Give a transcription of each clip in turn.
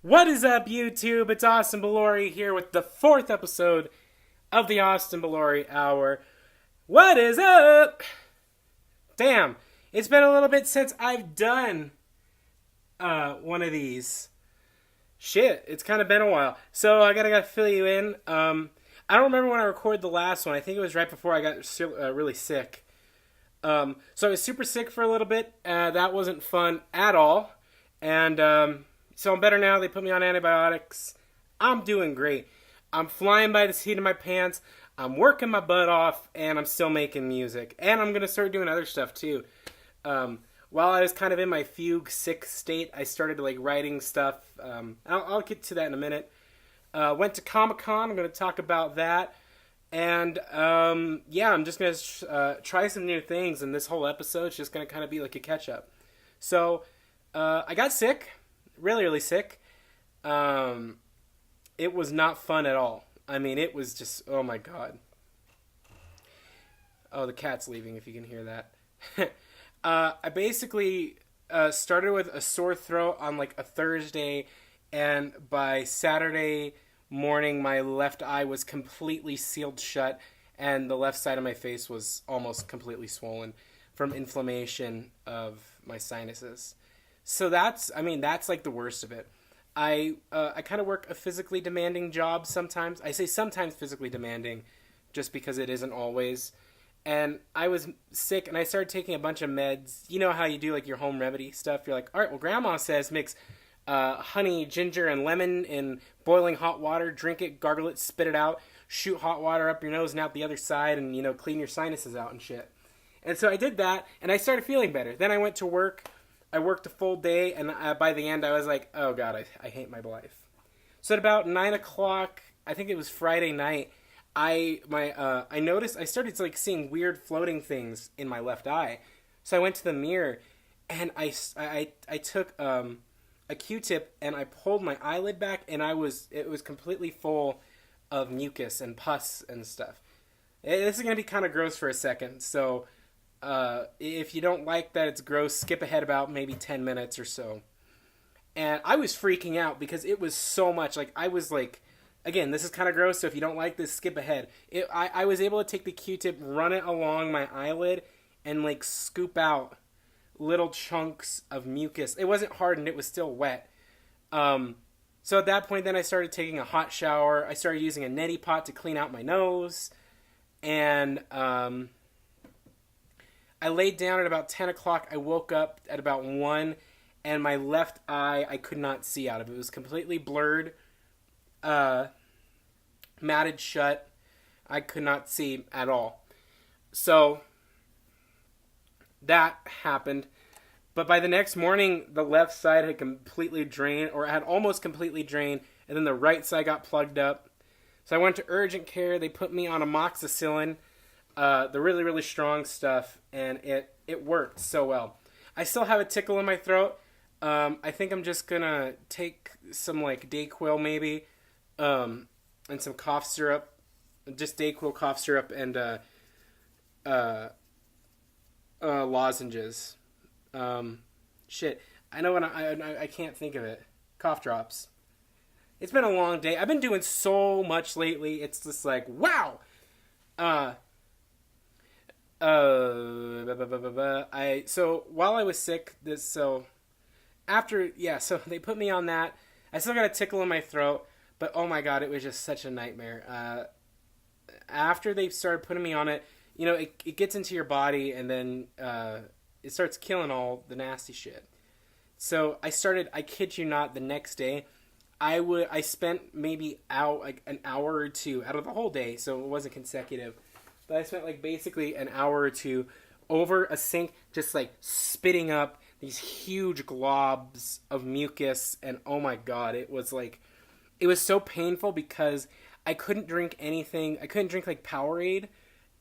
What is up, YouTube? It's Austin Belore here with the fourth episode of the Austin Belore Hour. What is up? Damn, it's been a little bit since I've done one of these. Shit, it's kind of been a while. So I gotta fill you in. I don't remember when I recorded the last one. I think it was right before I got really sick. So I was super sick for a little bit. That wasn't fun at all. And so I'm better now. They put me on antibiotics. I'm doing great. I'm flying by the seat of my pants. I'm working my butt off, and I'm still making music. And I'm gonna start doing other stuff too. While I was kind of in my fugue, sick state, I started writing stuff. I'll get to that in a minute. Went to Comic-Con. I'm going to talk about that. And yeah, I'm just going to try some new things. And this whole episode is just going to kind of be like a catch-up. So I got sick. Really, really sick. It was not fun at all. I mean, it was just, oh my God. Oh, the cat's leaving, if you can hear that. I basically started with a sore throat on a Thursday, and by Saturday morning, my left eye was completely sealed shut, and the left side of my face was almost completely swollen from inflammation of my sinuses. So that's the worst of it. I kind of work a physically demanding job sometimes. I say sometimes physically demanding, just because it isn't always. And I was sick, and I started taking a bunch of meds. You know how you do your home remedy stuff? You're like, all right, well, Grandma says mix honey, ginger, and lemon in boiling hot water, drink it, gargle it, spit it out, shoot hot water up your nose and out the other side, and, clean your sinuses out and shit. And so I did that, and I started feeling better. Then I went to work. I worked a full day, and by the end, I was like, oh, God, I hate my life. So at about 9 o'clock, I think it was Friday night, I noticed I started seeing weird floating things in my left eye. So I went to the mirror, and I took a Q-tip and I pulled my eyelid back, and it was completely full of mucus and pus and stuff. This is gonna be kind of gross for a second, so if you don't like that it's gross, skip ahead about maybe 10 minutes or so. And I was freaking out because it was so much. I was again, this is kind of gross, so if you don't like this, skip ahead. I was able to take the Q-tip, run it along my eyelid, and scoop out little chunks of mucus. It wasn't hardened, it was still wet. So at that point, then I started taking a hot shower. I started using a neti pot to clean out my nose. And I laid down at about 10 o'clock. I woke up at about 1, and my left eye, I could not see out of. It was completely blurred. Matted shut. I could not see at all. So that happened. But by the next morning, the left side had completely drained, or had almost completely drained, and then the right side got plugged up. So I went to urgent care. They put me on amoxicillin, the really, really strong stuff, and it worked so well. I still have a tickle in my throat. I think I'm just gonna take some Dayquil maybe, and some cough syrup, just Dayquil cough syrup and lozenges. Shit, I know when I can't think of it. Cough drops. It's been a long day. I've been doing so much lately. It's just wow. So while I was sick, so they put me on that. I still got a tickle in my throat. But oh my God, it was just such a nightmare. After they started putting me on it, it gets into your body, and then it starts killing all the nasty shit. So I kid you not, the next day, I spent maybe an hour or two out of the whole day, so it wasn't consecutive. But I spent basically an hour or two over a sink, just spitting up these huge globs of mucus, and oh my God, it was it was so painful because I couldn't drink anything. I couldn't drink Powerade.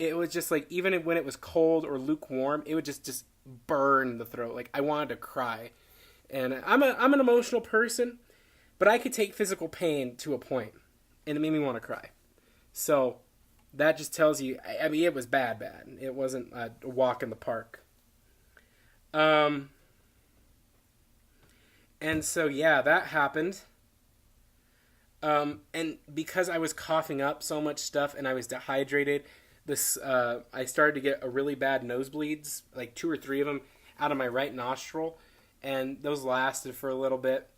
It was just even when it was cold or lukewarm, it would just burn the throat. I wanted to cry. And I'm an emotional person, but I could take physical pain to a point, and it made me want to cry. So that just tells you, I mean, it was bad. It wasn't a walk in the park. And so, yeah, that happened. And because I was coughing up so much stuff and I was dehydrated, I started to get a really bad nosebleeds, like 2 or 3 of them out of my right nostril, and those lasted for a little bit.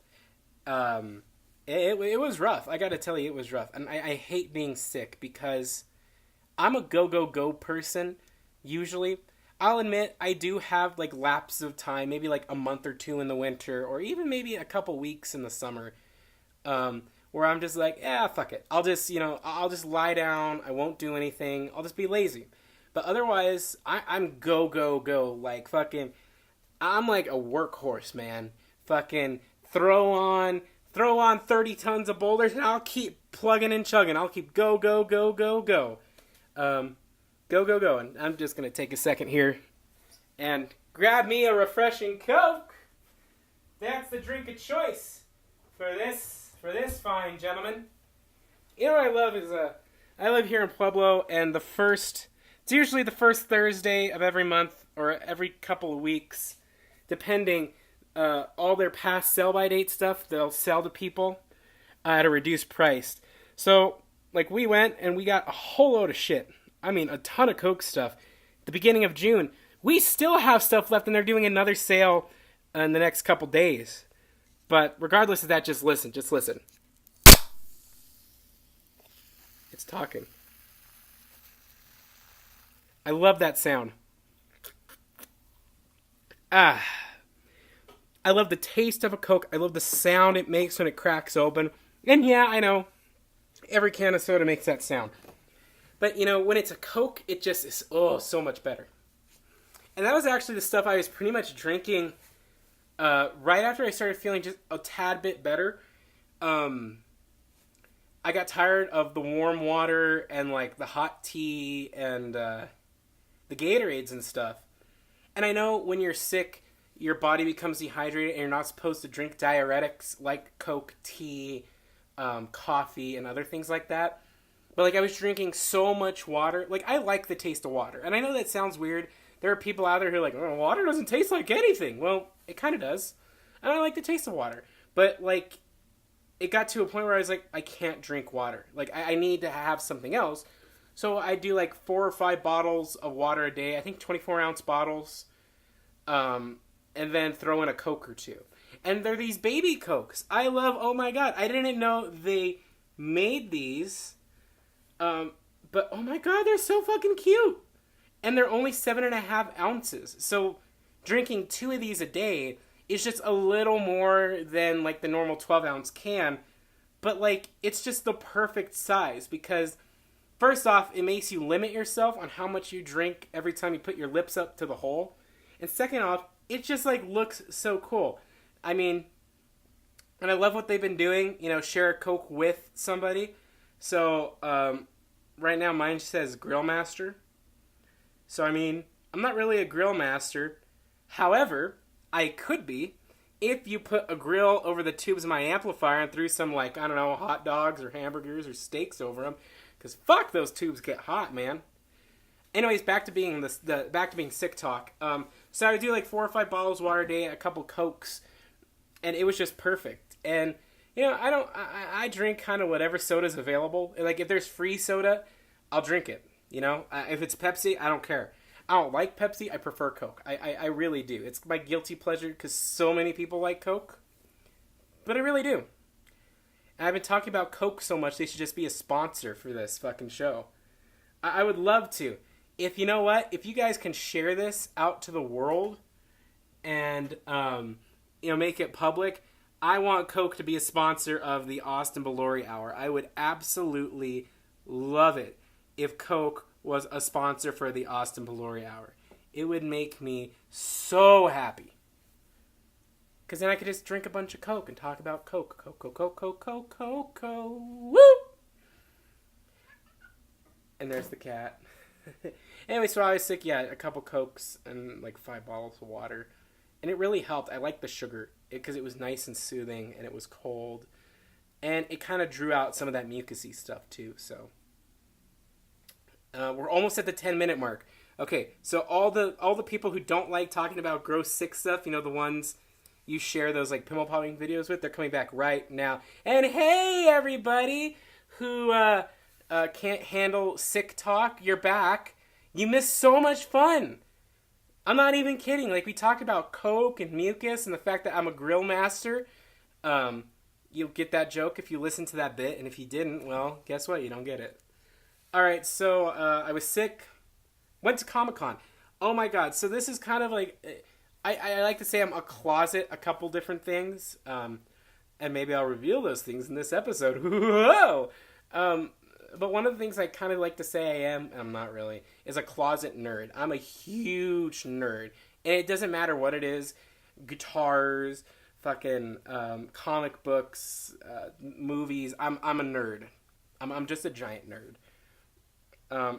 It was rough. I got to tell you, it was rough, and I hate being sick because I'm a go go go person. Usually, I'll admit I do have like lapses of time, maybe like a month or two in the winter, or even maybe a couple weeks in the summer, where I'm just like, yeah, fuck it. I'll just lie down. I won't do anything. I'll just be lazy. But otherwise, I'm go go go. Like fucking, I'm like a workhorse, man. Fucking throw on 30 tons of boulders, and I'll keep plugging and chugging. I'll keep go go go go go. Go go go. And I'm just gonna take a second here and grab me a refreshing Coke. That's the drink of choice for this fine gentleman. You know what I love is I live here in Pueblo, and it's usually the first Thursday of every month or every couple of weeks, depending. All their past sell-by date stuff they'll sell to people at a reduced price. So, like, we went and we got a whole load of shit. I mean, a ton of Coke stuff. At the beginning of June, we still have stuff left, and they're doing another sale in the next couple days. But regardless of that, just listen. It's talking. I love that sound. I love the taste of a Coke. I love the sound it makes when it cracks open. And yeah, I know, every can of soda makes that sound. But, when it's a Coke, it just is, so much better. And that was actually the stuff I was pretty much drinking right after I started feeling just a tad bit better. I got tired of the warm water and, like, the hot tea and the Gatorades and stuff. And I know when you're sick, your body becomes dehydrated and you're not supposed to drink diuretics like Coke, tea, coffee, and other things like that. But, like, I was drinking so much water. Like, I like the taste of water. And I know that sounds weird. There are people out there who are like, oh, water doesn't taste like anything. Well, it kind of does. And I like the taste of water. But, like, it got to a point where I was like, I can't drink water. Like, I need to have something else. So I do, like, 4 or 5 bottles of water a day. I think 24-ounce bottles. And then throw in a Coke or 2. And they're these baby Cokes. Oh my god, I didn't know they made these. But oh my god, they're so fucking cute. And they're only 7.5 ounces. So drinking 2 of these a day is just a little more than like the normal 12-ounce can. But like, it's just the perfect size because first off, it makes you limit yourself on how much you drink every time you put your lips up to the hole. And second off, it just, like, looks so cool. I mean, and I love what they've been doing, share a Coke with somebody. So, right now mine says Grill Master. So, I mean, I'm not really a grill master. However, I could be if you put a grill over the tubes of my amplifier and threw some, like, I don't know, hot dogs or hamburgers or steaks over them. Because fuck, those tubes get hot, man. Anyways, back to being sick talk. So I would do like 4 or 5 bottles of water a day, a couple Cokes, and it was just perfect. And I drink kind of whatever soda's available. Like if there's free soda, I'll drink it. If it's Pepsi, I don't care. I don't like Pepsi. I prefer Coke. I really do. It's my guilty pleasure because so many people like Coke, but I really do. And I've been talking about Coke so much, they should just be a sponsor for this fucking show. I would love to. If you know what, if you guys can share this out to the world and make it public, I want Coke to be a sponsor of the Austin Belore Hour. I would absolutely love it if Coke was a sponsor for the Austin Belore Hour. It would make me so happy. Because then I could just drink a bunch of Coke and talk about Coke. Coke, Coke, Coke, Coke, Coke, Coke, Coke, woo! And there's the cat. Anyway, so I was sick, a couple Cokes and like 5 bottles of water. And it really helped. I liked the sugar because it was nice and soothing and it was cold. And it kind of drew out some of that mucusy stuff too, so. We're almost at the 10-minute mark. Okay, so all the people who don't like talking about gross sick stuff, the ones you share those like pimple popping videos with, they're coming back right now. And hey, everybody who can't handle sick talk, you're back. You missed so much fun. I'm not even kidding. Like, we talked about coke and mucus and the fact that I'm a grill master. You'll get that joke if you listen to that bit, and if you didn't, well, guess what? You don't get it. All right, so I was sick. Went to Comic-Con. Oh my god! So this is kind of like I like to say I'm a closet, a couple different things, and maybe I'll reveal those things in this episode. Whoa! But one of the things I kind of like to say I am, and I'm not really, is a closet nerd. I'm a huge nerd, and it doesn't matter what it is: guitars, fucking comic books, movies. I'm a nerd. I'm just a giant nerd.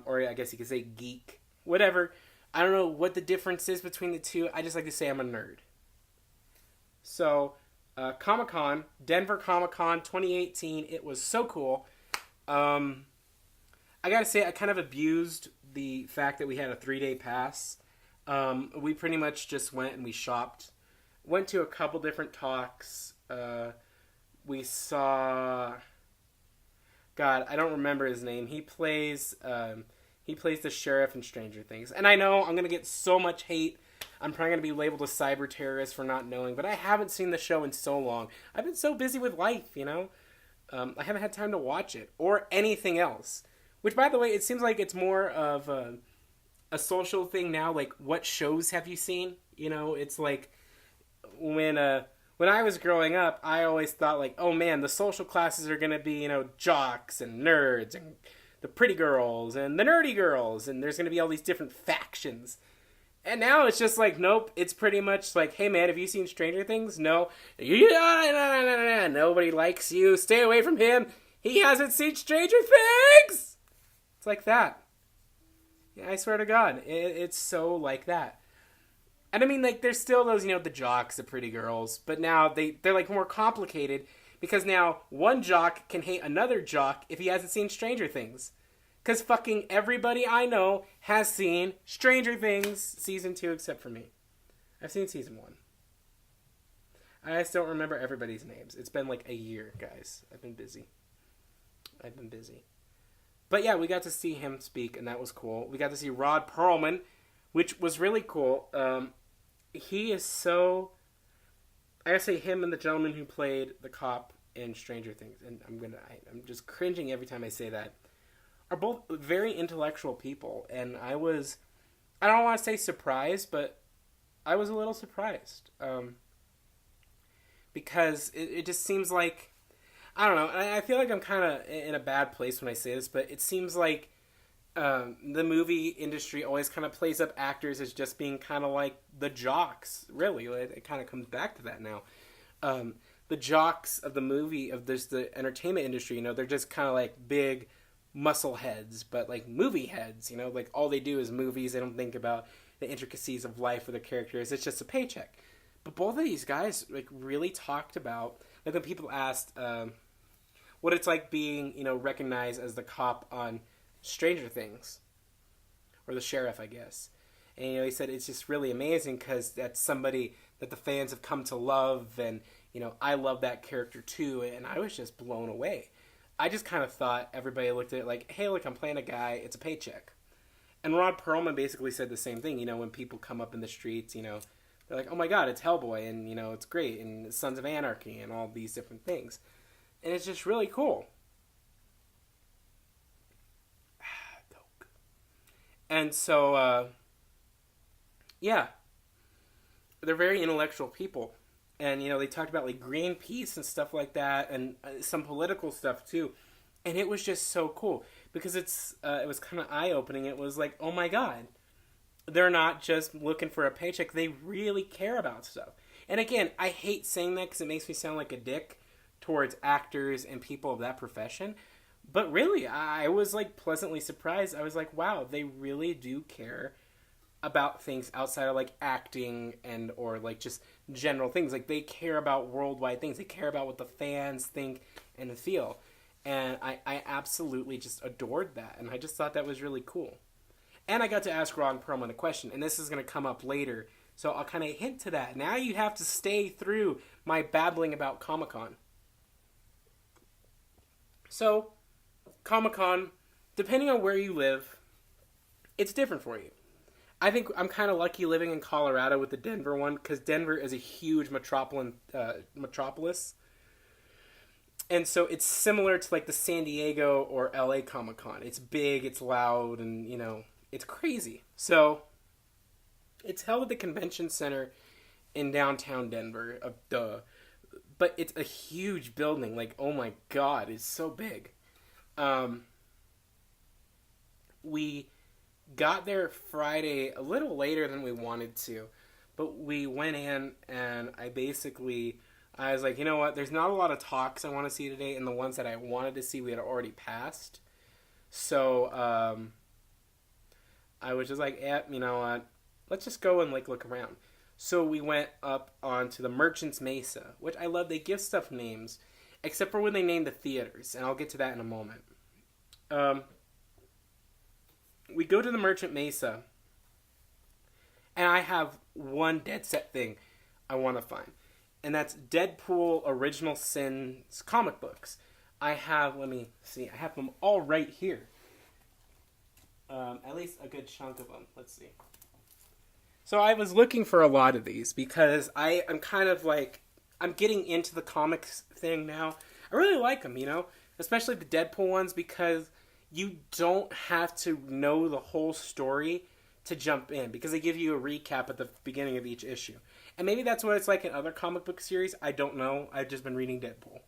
Or I guess you could say geek. Whatever. I don't know what the difference is between the two. I just like to say I'm a nerd. So, Comic-Con, Denver Comic-Con 2018. It was so cool. I gotta say, I kind of abused the fact that we had a 3-day pass. We pretty much just went and we shopped. Went to a couple different talks. We saw... God, I don't remember his name. He plays the sheriff in Stranger Things. And I know I'm going to get so much hate. I'm probably going to be labeled a cyber terrorist for not knowing. But I haven't seen the show in so long. I've been so busy with life, you know? I haven't had time to watch it. Or anything else. Which, by the way, it seems like it's more of a social thing now. Like, what shows have you seen? You know, it's like when I was growing up, I always thought like, oh man, the social classes are going to be, you know, jocks and nerds and the pretty girls and the nerdy girls, and there's going to be all these different factions. And now it's just like, nope, it's pretty much like, hey man, have you seen Stranger Things? No. Yeah, nobody likes you. Stay away from him. He hasn't seen Stranger Things. It's like that. Yeah, I swear to God, it's so like that. And I mean, like, there's still those, you know, the jocks, the pretty girls, but now they're like more complicated because now one jock can hate another jock if he hasn't seen Stranger Things. Because fucking everybody I know has seen Stranger Things Season 2 except for me. I've seen Season 1. I just don't remember everybody's names. It's been like a year, guys. I've been busy. But yeah, we got to see him speak, and that was cool. We got to see Rod Perlman, which was really cool. He is so... I gotta say, him and the gentleman who played the cop in Stranger Things, and I'm just cringing every time I say that, are both very intellectual people, and I don't want to say surprised, but I was a little surprised. Because it just seems like, I don't know, I feel like I'm kind of in a bad place when I say this, but it seems like the movie industry always kind of plays up actors as just being kind of like the jocks, really. It kind of comes back to that now. The jocks of the movie, of the entertainment industry, you know, they're just kind of like big muscle heads, but like movie heads, you know, like all they do is movies. They don't think about the intricacies of life or the characters. It's just a paycheck. But both of these guys like really talked about, like when people asked what it's like being, you know, recognized as the cop on Stranger Things, or the sheriff, I guess. And, you know, he said it's just really amazing because that's somebody that the fans have come to love, and, you know, I love that character too, and I was just blown away. I just kind of thought everybody looked at it like, hey, look, I'm playing a guy, it's a paycheck. And Rod Perlman basically said the same thing, you know, when people come up in the streets, you know, they're like, oh my god, it's Hellboy, and, you know, it's great, and Sons of Anarchy, and all these different things. And it's just really cool. And so, yeah, they're very intellectual people. And, you know, they talked about, like, Greenpeace and stuff like that, and some political stuff, too. And it was just so cool, because it was kind of eye-opening. It was like, oh my god, they're not just looking for a paycheck. They really care about stuff. And again, I hate saying that because it makes me sound like a dick towards actors and people of that profession. But really, I was, like, pleasantly surprised. I was like, wow, they really do care about things outside of, like, acting and or, like, just general things. Like, they care about worldwide things. They care about what the fans think and feel. And I absolutely just adored that. And I just thought that was really cool. And I got to ask Ron Perlman a question. And this is going to come up later. So I'll kind of hint to that. Now you have to stay through my babbling about Comic-Con. So, Comic-Con, depending on where you live, it's different for you. I think I'm kind of lucky living in Colorado with the Denver one, because Denver is a huge metropolis. And so it's similar to like the San Diego or LA Comic-Con. It's big, it's loud, and, it's crazy. So it's held at the convention center in downtown Denver. But it's a huge building. Like, oh my God, it's so big. We got there Friday a little later than we wanted to. But we went in, and I was like, you know what? There's not a lot of talks I want to see today, and the ones that I wanted to see we had already passed. So I was just like, you know what? Let's just go and look around. So we went up onto the Merchants Mesa, which I love. They give stuff names, except for when they name the theaters, and I'll get to that in a moment. We go to the Merchant Mesa, and I have one dead set thing I want to find. And that's Deadpool Original Sins comic books. I have them all right here. At least a good chunk of them. Let's see. So I was looking for a lot of these because I'm kind of I'm getting into the comics thing now. I really like them, especially the Deadpool ones, because you don't have to know the whole story to jump in, because they give you a recap at the beginning of each issue. And maybe that's what it's like in other comic book series. I don't know. I've just been reading Deadpool.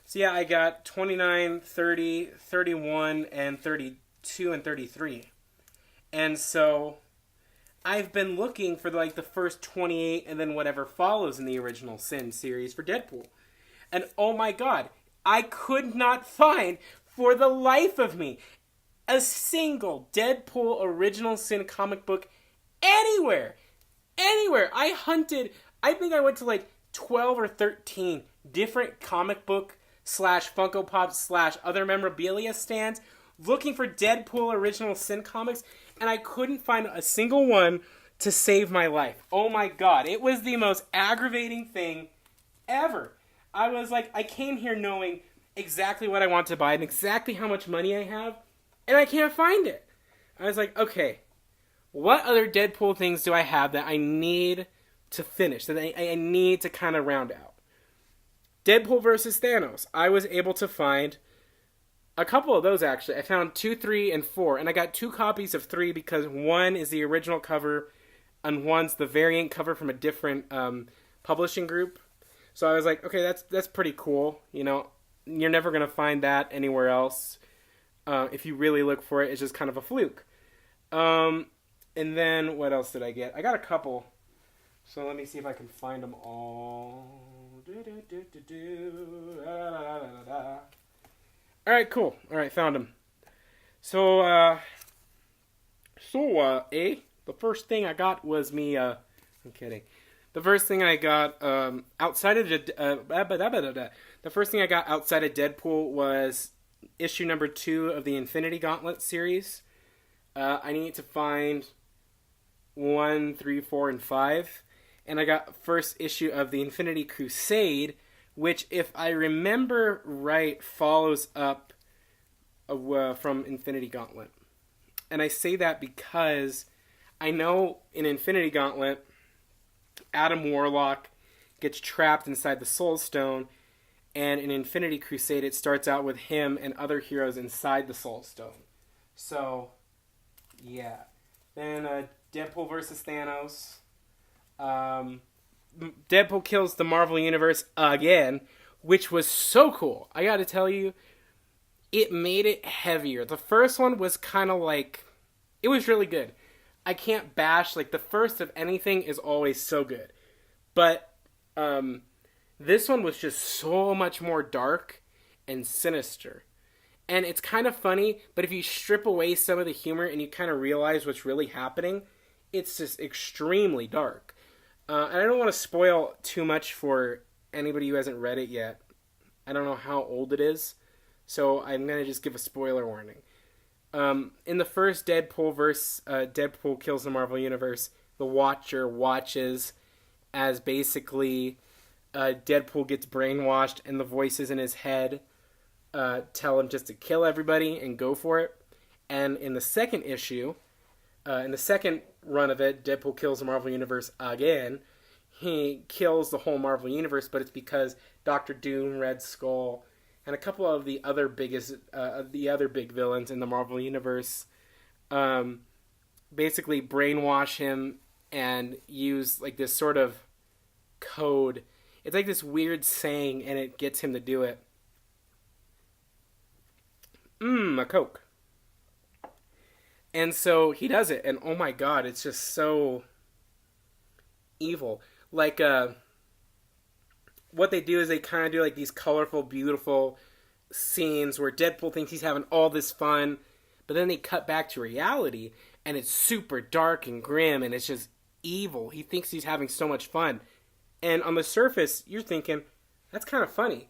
So yeah, I got 29, 30, 31, and 32, and 33. And so I've been looking for the first 28 and then whatever follows in the Original Sin series for Deadpool. And oh my God, I could not find, for the life of me, a single Deadpool Original Sin comic book anywhere. Anywhere. I hunted, I think I went to 12 or 13 different comic book / Funko Pop / other memorabilia stands looking for Deadpool Original Sin comics, and I couldn't find a single one to save my life. Oh my God. It was the most aggravating thing ever. I was I came here knowing exactly what I want to buy and exactly how much money I have, and I can't find it. I was like, okay, what other Deadpool things do I have that I need to finish, that I need to kind of round out? Deadpool versus Thanos. I was able to find a couple of those, actually. I found 2, 3, and 4, and I got 2 copies of 3 because one is the original cover and one's the variant cover from a different publishing group. So I was like, okay, that's pretty cool. You're never going to find that anywhere else. If you really look for it, it's just kind of a fluke. And then, what else did I get? I got a couple. So let me see if I can find them all. Alright, cool. Alright, found them. So, the first thing I got was me, I'm kidding. The first thing I got, outside of the first thing I got outside of Deadpool was issue number 2 of the Infinity Gauntlet series. I need to find 1, 3, 4, and 5. And I got first issue of the Infinity Crusade, which, if I remember right, follows up from Infinity Gauntlet. And I say that because I know in Infinity Gauntlet, Adam Warlock gets trapped inside the Soul Stone, and in Infinity Crusade, it starts out with him and other heroes inside the Soul Stone. So, yeah. Then Deadpool versus Thanos. Deadpool kills the Marvel Universe again, which was so cool. I gotta tell you, it made it heavier. The first one was kind of it was really good. I can't bash, the first of anything is always so good. But, this one was just so much more dark and sinister. And it's kind of funny, but if you strip away some of the humor and you kind of realize what's really happening, it's just extremely dark. And I don't want to spoil too much for anybody who hasn't read it yet. I don't know how old it is, so I'm going to just give a spoiler warning. In the first Deadpool Kills the Marvel Universe, the Watcher watches as basically Deadpool gets brainwashed and the voices in his head tell him just to kill everybody and go for it. And in the second issue, in the second run of it, Deadpool kills the Marvel Universe again. He kills the whole Marvel Universe, but it's because Doctor Doom, Red Skull, and a couple of the other big villains in the Marvel Universe basically brainwash him and use like this sort of code. It's like this weird saying, and it gets him to do it. A Coke. And so he does it, and oh my god, it's just so evil. Like, what they do is they kind of do like these colorful, beautiful scenes where Deadpool thinks he's having all this fun, but then they cut back to reality, and it's super dark and grim, and it's just evil. He thinks he's having so much fun. And on the surface, you're thinking, that's kind of funny.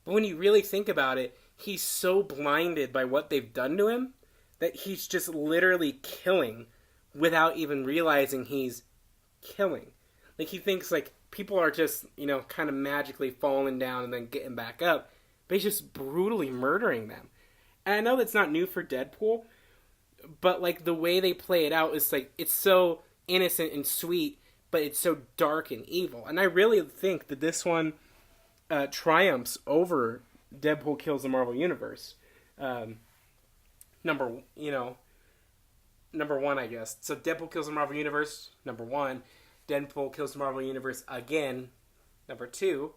But when you really think about it, he's so blinded by what they've done to him that he's just literally killing without even realizing he's killing. Like, he thinks, like, people are just, kind of magically falling down and then getting back up. But he's just brutally murdering them. And I know that's not new for Deadpool, but, like, the way they play it out is, like, it's so innocent and sweet, but it's so dark and evil. And I really think that this one triumphs over Deadpool Kills the Marvel Universe. Number one, I guess. So Deadpool Kills the Marvel Universe, number one. Deadpool Kills the Marvel Universe again, number two.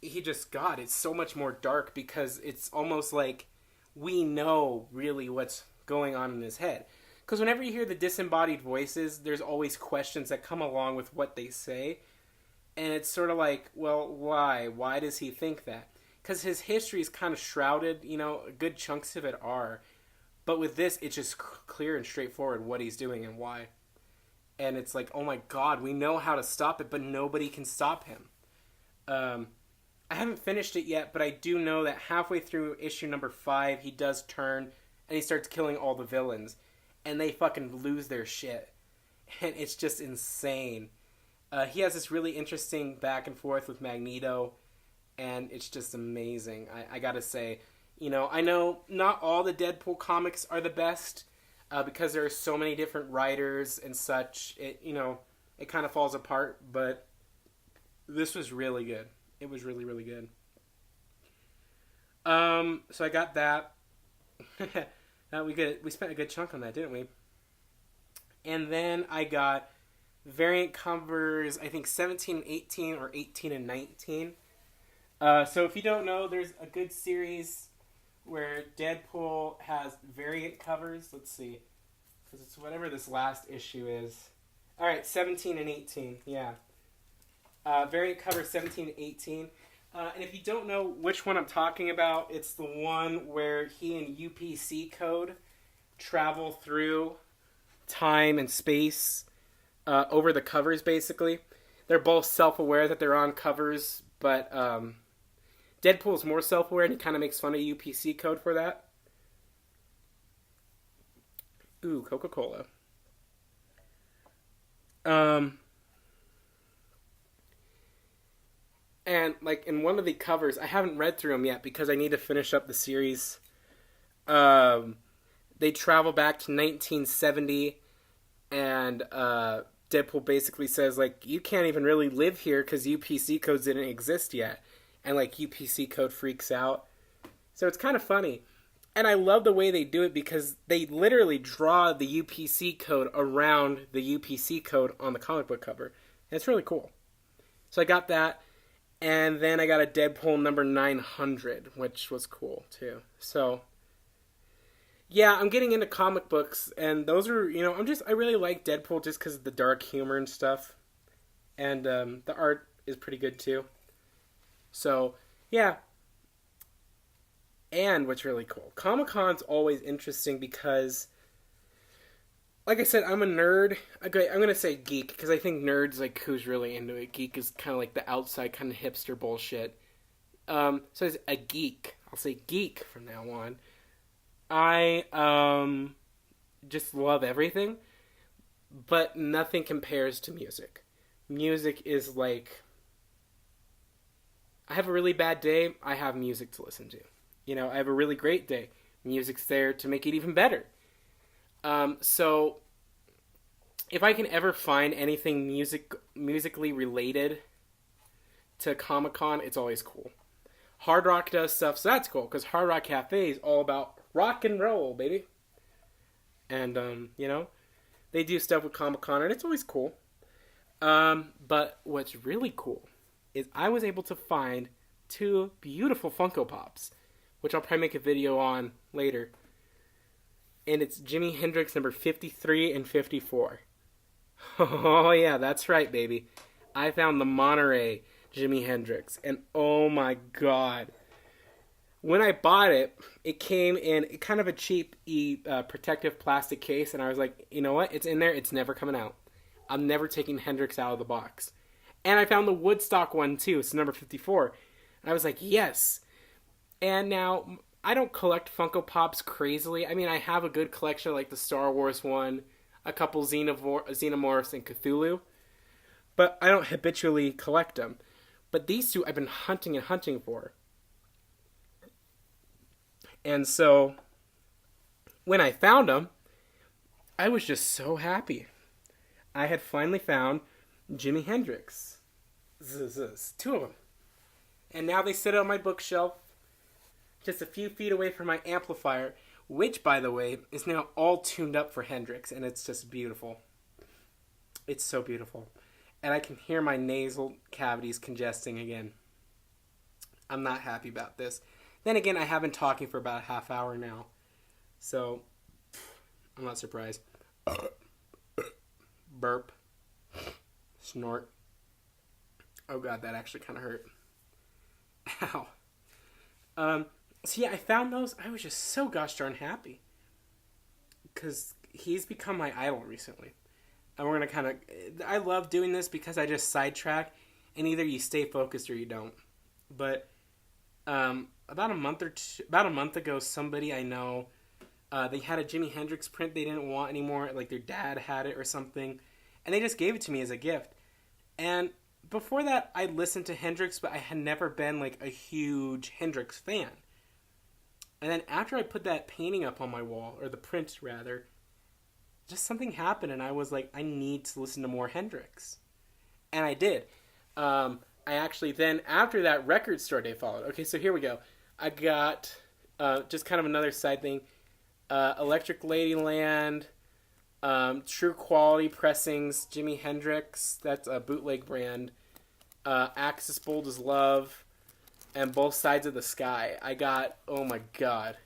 It's so much more dark because it's almost like we know really what's going on in his head. Because whenever you hear the disembodied voices, there's always questions that come along with what they say. And it's sort of like, well, why? Why does he think that? Because his history is kind of shrouded, good chunks of it are. But with this, it's just clear and straightforward what he's doing and why. And it's like, oh my god, we know how to stop it, but nobody can stop him. I haven't finished it yet, but I do know that halfway through issue number 5, he does turn, and he starts killing all the villains. And they fucking lose their shit. And it's just insane. He has this really interesting back and forth with Magneto, and it's just amazing. I gotta say, I know not all the Deadpool comics are the best, because there are so many different writers and such. It kind of falls apart, but this was really good. It was really, really good. So I got that. We spent a good chunk on that, didn't we? And then I got variant covers, I think 17 and 18 or 18 and 19. So if you don't know, there's a good series where Deadpool has variant covers. Let's see. Because it's whatever this last issue is. Alright, 17 and 18. Yeah. Variant covers 17 and 18. And if you don't know which one I'm talking about, it's the one where he and UPC Code travel through time and space over the covers, basically. They're both self-aware that they're on covers, but Deadpool's more self-aware, and he kind of makes fun of UPC Code for that. Ooh, Coca-Cola. And, like, in one of the covers, I haven't read through them yet because I need to finish up the series. They travel back to 1970, and Deadpool basically says, like, you can't even really live here because UPC codes didn't exist yet. And, like, UPC code freaks out. So it's kind of funny. And I love the way they do it because they literally draw the UPC code around the UPC code on the comic book cover. And it's really cool. So I got that. And then I got a Deadpool number 900, which was cool, too. So, yeah, I'm getting into comic books, and those are, I really like Deadpool just because of the dark humor and stuff. And the art is pretty good, too. So, yeah. And what's really cool, Comic-Con's always interesting because, like I said, I'm a nerd. Okay, I'm going to say geek, because I think nerd's, like, who's really into it. Geek is kind of like the outside kind of hipster bullshit. So it's a geek. I'll say geek from now on. I just love everything. but nothing compares to music. Music is like, I have a really bad day, I have music to listen to. I have a really great day, music's there to make it even better. So if I can ever find anything musically related to Comic Con, it's always cool. Hard Rock does stuff, so that's cool, because Hard Rock Cafe is all about rock and roll, baby. And, they do stuff with Comic Con, and it's always cool. But what's really cool is I was able to find 2 beautiful Funko Pops, which I'll probably make a video on later. And it's Jimi Hendrix number 53 and 54. Oh, yeah, that's right, baby. I found the Monterey Jimi Hendrix, and oh my god. When I bought it, it came in kind of a cheap protective plastic case, and I was like, you know what? It's in there. It's never coming out. I'm never taking Hendrix out of the box. And I found the Woodstock one, too. It's number 54. And I was like, yes. And now, I don't collect Funko Pops crazily. I mean, I have a good collection, like the Star Wars one, a couple Xenomorphs, and Cthulhu. But I don't habitually collect them. But these 2 I've been hunting and hunting for. And so, when I found them, I was just so happy. I had finally found Jimi Hendrix. 2 of them. And now they sit on my bookshelf, just a few feet away from my amplifier, which, by the way, is now all tuned up for Hendrix, and it's just beautiful. It's so beautiful. And I can hear my nasal cavities congesting again. I'm not happy about this. Then again, I have been talking for about a half hour now. So, I'm not surprised. Burp. Snort. Oh god, that actually kind of hurt. Ow. So yeah, I found those. I was just so gosh darn happy. Because he's become my idol recently. And we're going to kind of... I love doing this because I just sidetrack. And either you stay focused or you don't. But about a month ago, somebody I know, they had a Jimi Hendrix print they didn't want anymore. Like their dad had it or something. And they just gave it to me as a gift. And before that, I listened to Hendrix, but I had never been like a huge Hendrix fan. And then after I put that painting up on my wall, or the print rather, just something happened and I was like, I need to listen to more Hendrix. And I did. I actually then, after that, Record Store Day followed. Okay, so here we go. I got just kind of another side thing. Electric Ladyland, True Quality Pressings, Jimi Hendrix, that's a bootleg brand, Axis Bold as Love, and Both Sides of the Sky. I got, oh my god.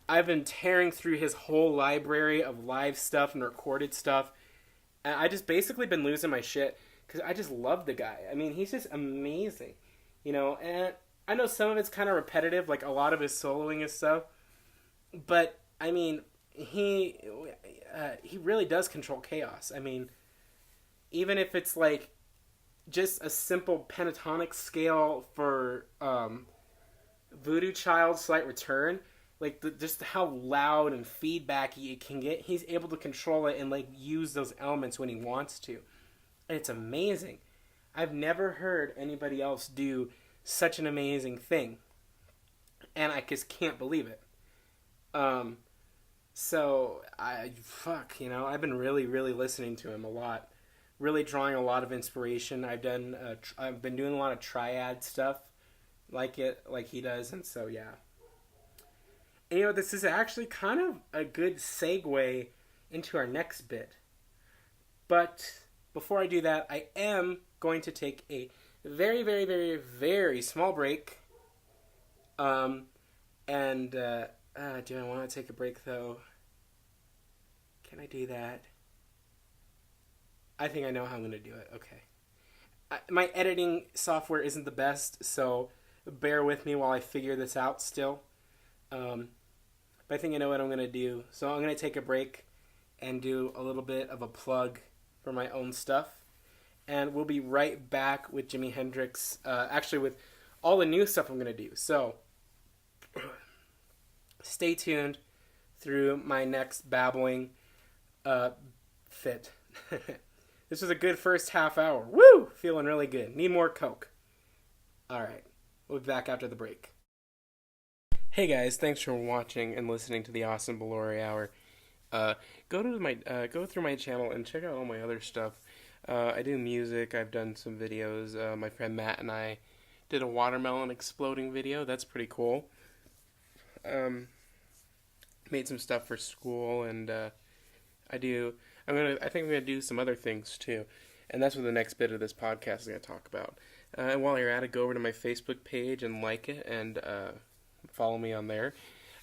I've been tearing through his whole library of live stuff and recorded stuff. And I just basically been losing my shit because I just love the guy. I mean, he's just amazing. And I know some of it's kind of repetitive, like a lot of his soloing and stuff. But, I mean, he really does control chaos. I mean, even if it's like just a simple pentatonic scale for Voodoo Child Slight Return, like just how loud and feedbacky it can get, he's able to control it and like use those elements when he wants to. And it's amazing. I've never heard anybody else do such an amazing thing. And I just can't believe it. So I've been really, really listening to him a lot. Really drawing a lot of inspiration. I've been doing a lot of triad stuff like he does, and so yeah. And this is actually kind of a good segue into our next bit. But before I do that, I am going to take a very, very, very, very small break. Do I want to take a break though? Can I do that? I think I know how I'm going to do it. Okay. My editing software isn't the best, so bear with me while I figure this out still. But I think I know what I'm going to do. So I'm going to take a break and do a little bit of a plug for my own stuff. And we'll be right back with Jimi Hendrix. Actually, with all the new stuff I'm going to do. So stay tuned through my next babbling fit. This was a good first half hour. Woo! Feeling really good. Need more Coke. Alright, we'll be back after the break. Hey guys, thanks for watching and listening to the Awesome Belore Hour. Uh, go through my channel and check out all my other stuff. I do music. I've done some videos. My friend Matt and I did a watermelon exploding video. That's pretty cool. Um, Made some stuff for school, and I do. I think I'm gonna do some other things too, and that's what the next bit of this podcast is gonna talk about. And while you're at it, go over to my Facebook page and like it, and follow me on there.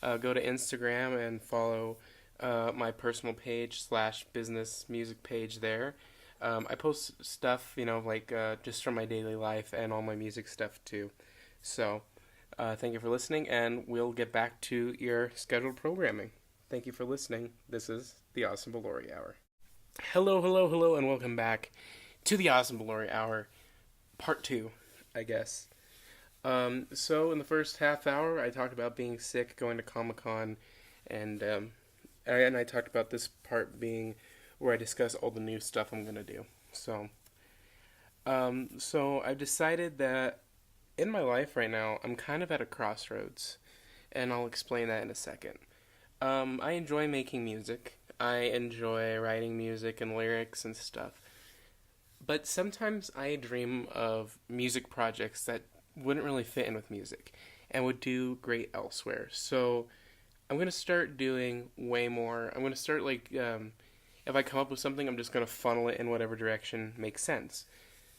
Go to Instagram and follow my personal page / business music page there. I post stuff, like just from my daily life and all my music stuff too. So, thank you for listening, and we'll get back to your scheduled programming. Thank you for listening. This is the Awesome Belore Hour. Hello, hello, hello, and welcome back to the Awesome Belore Hour, part 2, I guess. So in the first half hour, I talked about being sick, going to Comic-Con, and I talked about this part being where I discuss all the new stuff I'm gonna do. So I've decided that in my life right now, I'm kind of at a crossroads, and I'll explain that in a second. I enjoy making music. I enjoy writing music and lyrics and stuff. But sometimes I dream of music projects that wouldn't really fit in with music and would do great elsewhere. So I'm going to start doing way more. I'm going to start if I come up with something, I'm just going to funnel it in whatever direction makes sense.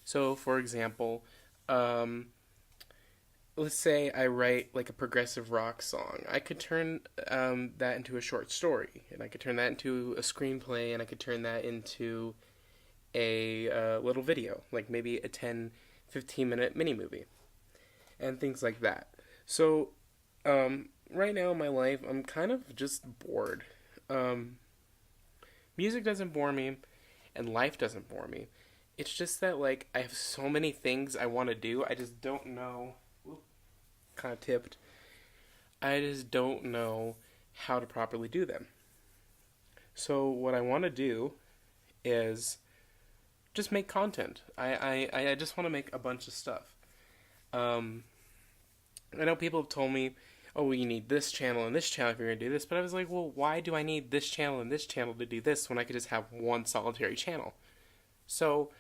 So for example, let's say I write like a progressive rock song. I could turn that into a short story, and I could turn that into a screenplay, and I could turn that into a little video, like maybe a 10-15 minute mini movie, and things like that. So right now in my life, I'm kind of just bored. Music doesn't bore me, and life doesn't bore me. It's just that like I have so many things I want to do. I just don't know. Kind of tipped. I just don't know how to properly do them. So what I want to do is just make content. I just want to make a bunch of stuff. I know people have told me, oh, well, you need this channel and this channel if you're going to do this. But I was like, well, why do I need this channel and this channel to do this when I could just have one solitary channel? So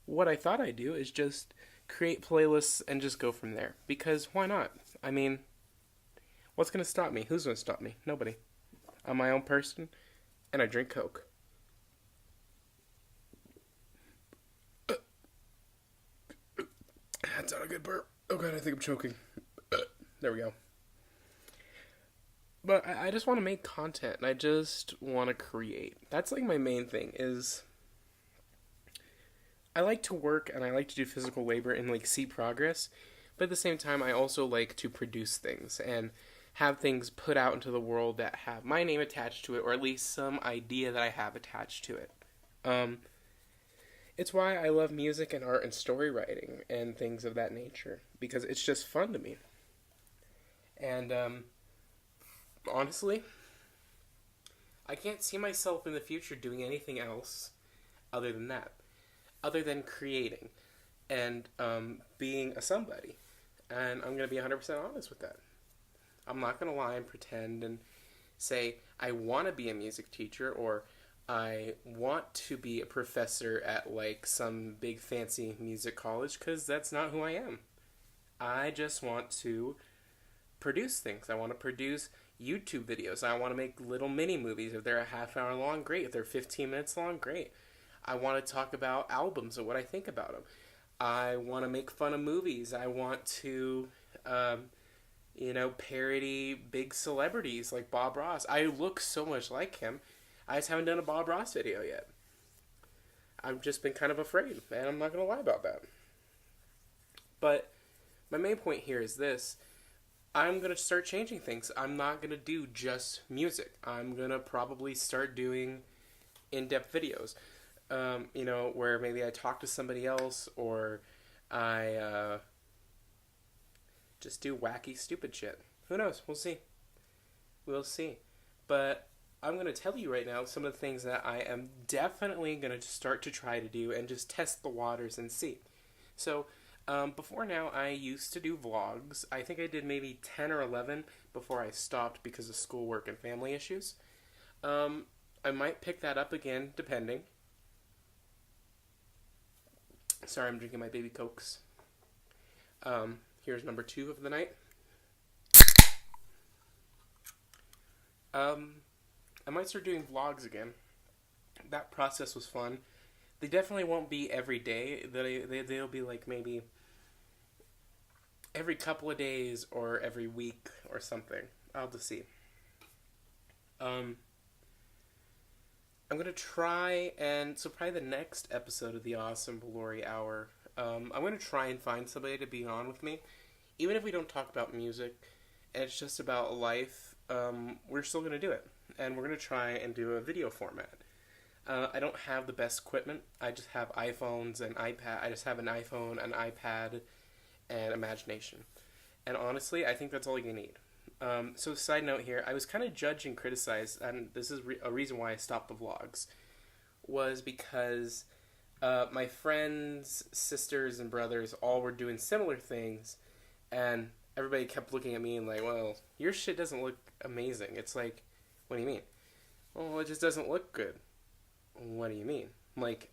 what I thought I'd do is just create playlists and just go from there. Because why not? I mean, what's going to stop me? Who's going to stop me? Nobody. I'm my own person, and I drink Coke. That's not a good burp. Oh god, I think I'm choking. There we go. But I just want to make content, and I just want to create. That's like my main thing is I like to work, and I like to do physical labor and like see progress. But at the same time, I also like to produce things and have things put out into the world that have my name attached to it, or at least some idea that I have attached to it. It's why I love music and art and story writing and things of that nature, because it's just fun to me. And honestly, I can't see myself in the future doing anything else other than that, other than creating and being a somebody. And I'm going to be 100% honest with that. I'm not going to lie and pretend and say I want to be a music teacher or I want to be a professor at like some big fancy music college, because that's not who I am. I just want to produce things. I want to produce YouTube videos. I want to make little mini movies. If they're a half hour long, great. If they're 15 minutes long, great. I want to talk about albums and what I think about them. I want to make fun of movies. I want to, parody big celebrities like Bob Ross. I look so much like him. I just haven't done a Bob Ross video yet. I've just been kind of afraid, and I'm not going to lie about that. But my main point here is this. I'm going to start changing things. I'm not going to do just music. I'm going to probably start doing in-depth videos. Where maybe I talk to somebody else, or I just do wacky, stupid shit. Who knows? We'll see. We'll see. But I'm going to tell you right now some of the things that I am definitely going to start to try to do and just test the waters and see. So, before now, I used to do vlogs. I think I did maybe 10 or 11 before I stopped because of schoolwork and family issues. I might pick that up again, depending. Sorry, I'm drinking my baby Cokes. Here's number 2 of the night. I might start doing vlogs again. That process was fun. They definitely won't be every day. They'll be like maybe every couple of days or every week or something. I'll just see. I'm going to try, and so probably the next episode of the Awesome Belore Hour, I'm going to try and find somebody to be on with me. Even if we don't talk about music, and it's just about life, we're still going to do it. And we're going to try and do a video format. I don't have the best equipment. I just have iPhones and iPad. I just have an iPhone, an iPad, and imagination. And honestly, I think that's all you need. So side note here, I was kind of judged and criticized, and this is a reason why I stopped the vlogs, was because my friends, sisters, and brothers all were doing similar things, and everybody kept looking at me and like, well, your shit doesn't look amazing. It's like, what do you mean? Well, it just doesn't look good. What do you mean? Like,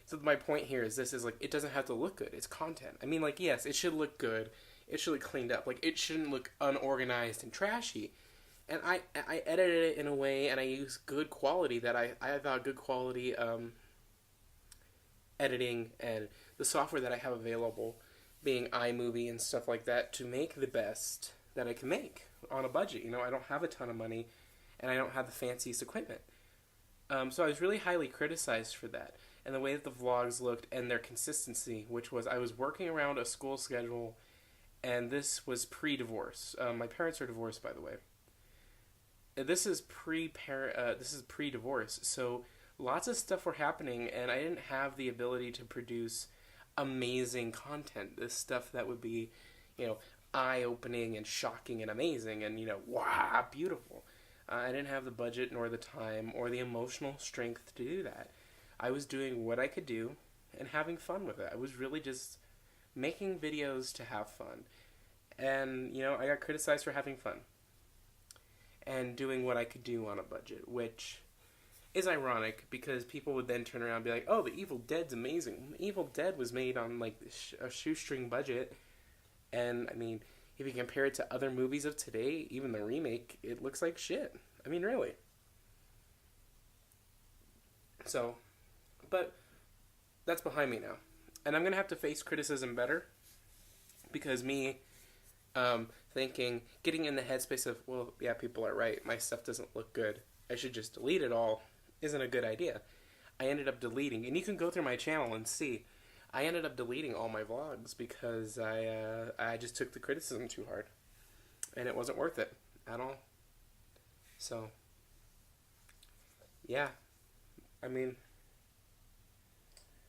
so my point here is this is like, it doesn't have to look good. It's content. I mean, like, yes, it should look good. It should look cleaned up. Like, it shouldn't look unorganized and trashy. And I edited it in a way, and I used good quality that I thought good quality editing and the software that I have available, being iMovie and stuff like that, to make the best that I can make on a budget. You know, I don't have a ton of money, and I don't have the fanciest equipment. So I was really highly criticized for that, and the way that the vlogs looked and their consistency, which was I was working around a school schedule, and this was pre-divorce. My parents are divorced, by the way. This is pre-divorce, so lots of stuff were happening, and I didn't have the ability to produce amazing content. This stuff that would be, you know, eye-opening and shocking and amazing and, you know, wow, beautiful. I didn't have the budget nor the time or the emotional strength to do that. I was doing what I could do and having fun with it. I was really just making videos to have fun. And, you know, I got criticized for having fun and doing what I could do on a budget, which is ironic because people would then turn around and be like, oh, The Evil Dead's amazing. The Evil Dead was made on, like, a shoestring budget. And, I mean, if you compare it to other movies of today, even the remake, it looks like shit. I mean, really. So, but that's behind me now. And I'm going to have to face criticism better because me getting in the headspace of, well, yeah, people are right. My stuff doesn't look good. I should just delete it all isn't a good idea. I ended up deleting, and you can go through my channel and see, I ended up deleting all my vlogs because I just took the criticism too hard, and it wasn't worth it at all. So, yeah, I mean,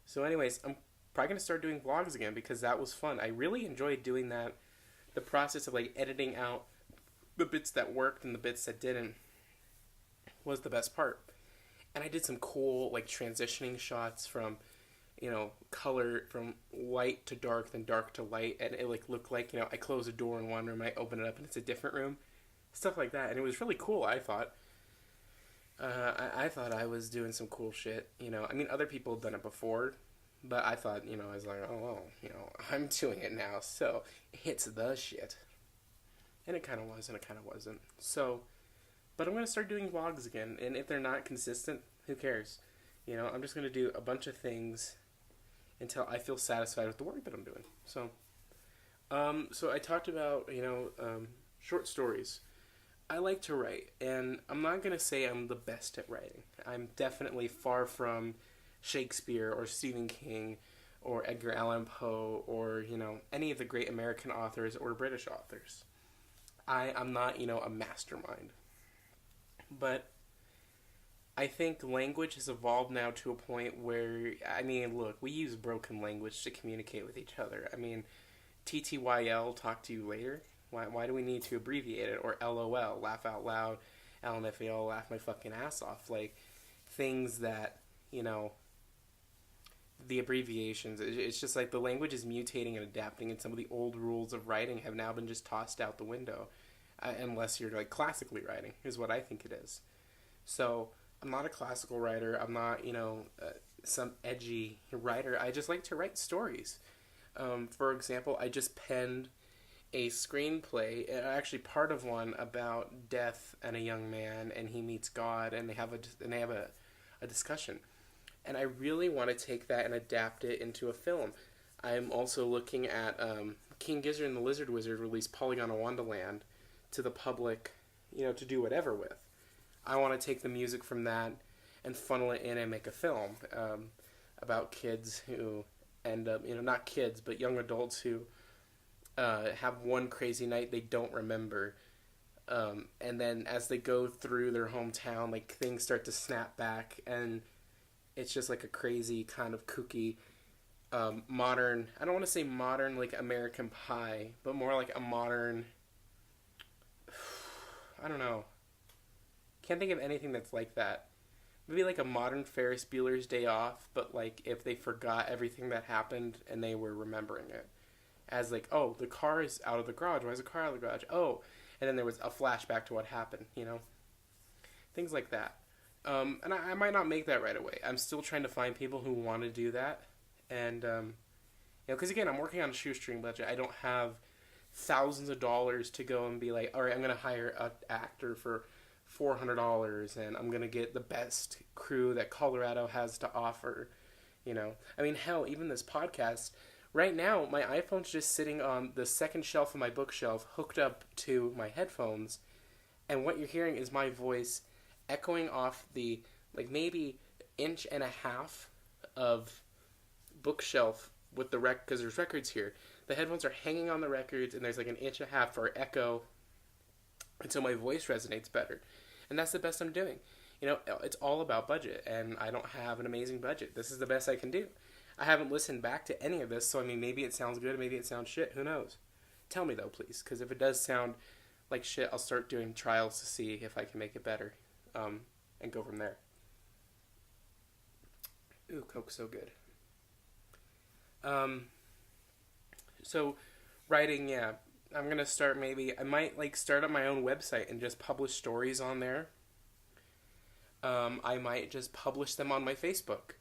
so anyways, I'm probably going to start doing vlogs again because that was fun. I really enjoyed doing that. The process of, like, editing out the bits that worked and the bits that didn't was the best part. And I did some cool, like, transitioning shots from, you know, color from light to dark, then dark to light, and it, like, looked like, you know, I close a door in one room, I open it up, and it's a different room. Stuff like that. And it was really cool, I thought. I thought I was doing some cool shit, you know. I mean, other people had done it before, but I thought, you know, I was like, oh, well, you know, I'm doing it now, so it's the shit. And it kind of was, and it kind of wasn't. So, but I'm going to start doing vlogs again, and if they're not consistent, who cares? You know, I'm just going to do a bunch of things until I feel satisfied with the work that I'm doing. So, so I talked about, you know, short stories. I like to write, and I'm not going to say I'm the best at writing. I'm definitely far from Shakespeare or Stephen King or Edgar Allan Poe or, you know, any of the great American authors or British authors. I'm not, you know, a mastermind. But I think language has evolved now to a point where, I mean, look, we use broken language to communicate with each other. I mean, TTYL, talk to you later. Why do we need to abbreviate it? Or LOL, laugh out loud. LMFAO, I'll laugh my fucking ass off. Like, things that, you know, the abbreviations, it's just like the language is mutating and adapting, and some of the old rules of writing have now been just tossed out the window. Unless you're like classically writing, is what I think it is. So I'm not a classical writer. I'm not, some edgy writer. I just like to write stories. For example, I just penned a screenplay, actually part of one about death and a young man, and he meets God, and they have a discussion. And I really want to take that and adapt it into a film. I'm also looking at King Gizzard and the Lizard Wizard released Polygon of Wonderland to the public, to do whatever with. I want to take the music from that and funnel it in and make a film about kids who end up, not kids, but young adults who have one crazy night they don't remember. And then as they go through their hometown, like, things start to snap back, and it's just like a crazy kind of kooky modern, I don't want to say modern like American Pie, but more like a modern, I don't know. Can't think of anything that's like that. Maybe like a modern Ferris Bueller's Day Off, but like if they forgot everything that happened and they were remembering it. As like, oh, the car is out of the garage. Why is the car out of the garage? Oh, and then there was a flashback to what happened, Things like that. And I might not make that right away. I'm still trying to find people who want to do that. And, because again, I'm working on a shoestring budget. I don't have thousands of dollars to go and be like, all right, I'm going to hire an actor for $400 and I'm going to get the best crew that Colorado has to offer. I mean, hell, even this podcast, right now, my iPhone's just sitting on the second shelf of my bookshelf hooked up to my headphones. And what you're hearing is my voice echoing off the, like, maybe inch and a half of bookshelf with the because there's records here. The headphones are hanging on the records, and there's like an inch and a half for echo until my voice resonates better. And that's the best I'm doing. It's all about budget, and I don't have an amazing budget. This is the best I can do. I haven't listened back to any of this, so I mean, maybe it sounds good, maybe it sounds shit, who knows? Tell me though, please, because if it does sound like shit, I'll start doing trials to see if I can make it better, and go from there. Ooh, Coke's so good. So writing, yeah, I'm gonna start I might like start up my own website and just publish stories on there. I might just publish them on my Facebook,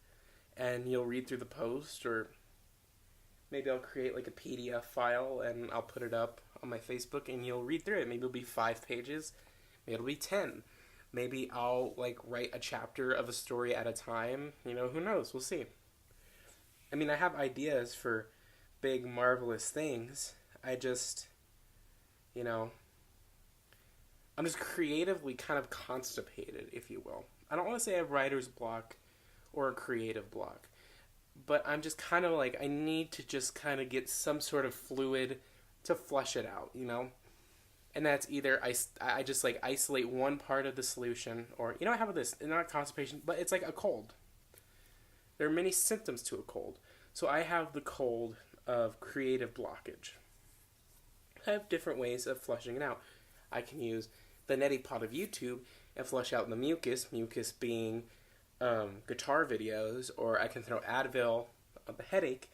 and you'll read through the post, or maybe I'll create like a PDF file and I'll put it up on my Facebook and you'll read through it. Maybe it'll be 5 pages, maybe it'll be 10. Maybe I'll like write a chapter of a story at a time. Who knows? We'll see. I mean, I have ideas for big, marvelous things. I just, I'm just creatively kind of constipated, if you will. I don't want to say I have writer's block or a creative block, but I'm just kind of like, I need to just kind of get some sort of fluid to flush it out, And that's either I just like isolate one part of the solution, or, how about this? It's not constipation, but it's like a cold. There are many symptoms to a cold. So I have the cold of creative blockage. I have different ways of flushing it out. I can use the neti pot of YouTube and flush out the mucus being guitar videos, or I can throw Advil on the headache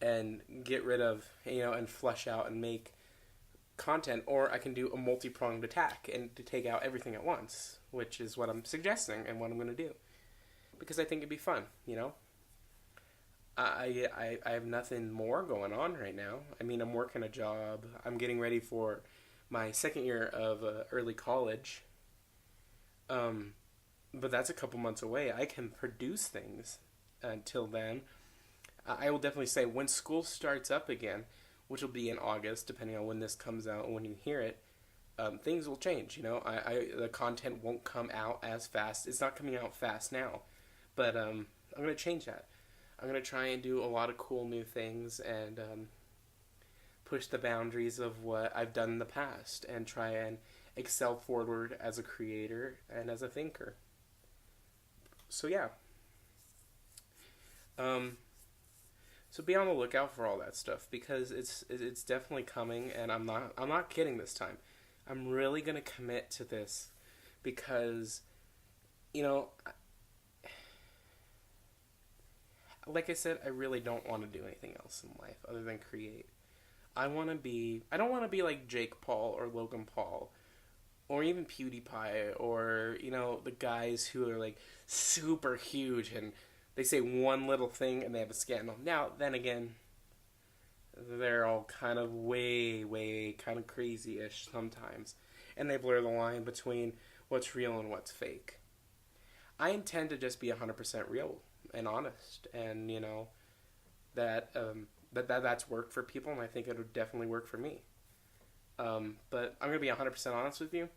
and get rid of, and flush out and make content, or I can do a multi-pronged attack and to take out everything at once, which is what I'm suggesting and what I'm going to do. Because I think it'd be fun, I have nothing more going on right now. I mean, I'm working a job. I'm getting ready for my second year of early college. But that's a couple months away. I can produce things until then. I will definitely say when school starts up again, which will be in August, depending on when this comes out and when you hear it, things will change. The content won't come out as fast. It's not coming out fast now, but I'm going to change that. I'm going to try and do a lot of cool new things and push the boundaries of what I've done in the past and try and excel forward as a creator and as a thinker. So yeah. So be on the lookout for all that stuff, because it's definitely coming, and I'm not kidding this time. I'm really going to commit to this because, you know, like I said, I really don't want to do anything else in life other than create. I don't want to be like Jake Paul or Logan Paul or even PewDiePie or, the guys who are like super huge and they say one little thing and they have a scandal. Now, then again, they're all kind of way kind of crazy-ish sometimes. And they blur the line between what's real and what's fake. I intend to just be 100% real and honest. And, that's worked for people, and I think it would definitely work for me. But I'm going to be 100% honest with you.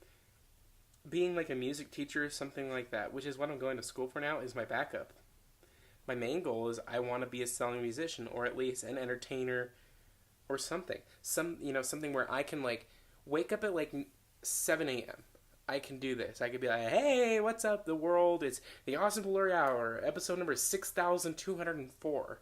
Being like a music teacher, something like that, which is what I'm going to school for now, is my backup. My main goal is I want to be a selling musician, or at least an entertainer, or something. Something where I can like wake up at like 7 a.m. I can do this. I could be like, hey, what's up, the world? It's the Awesome Belore Hour, episode number 6204.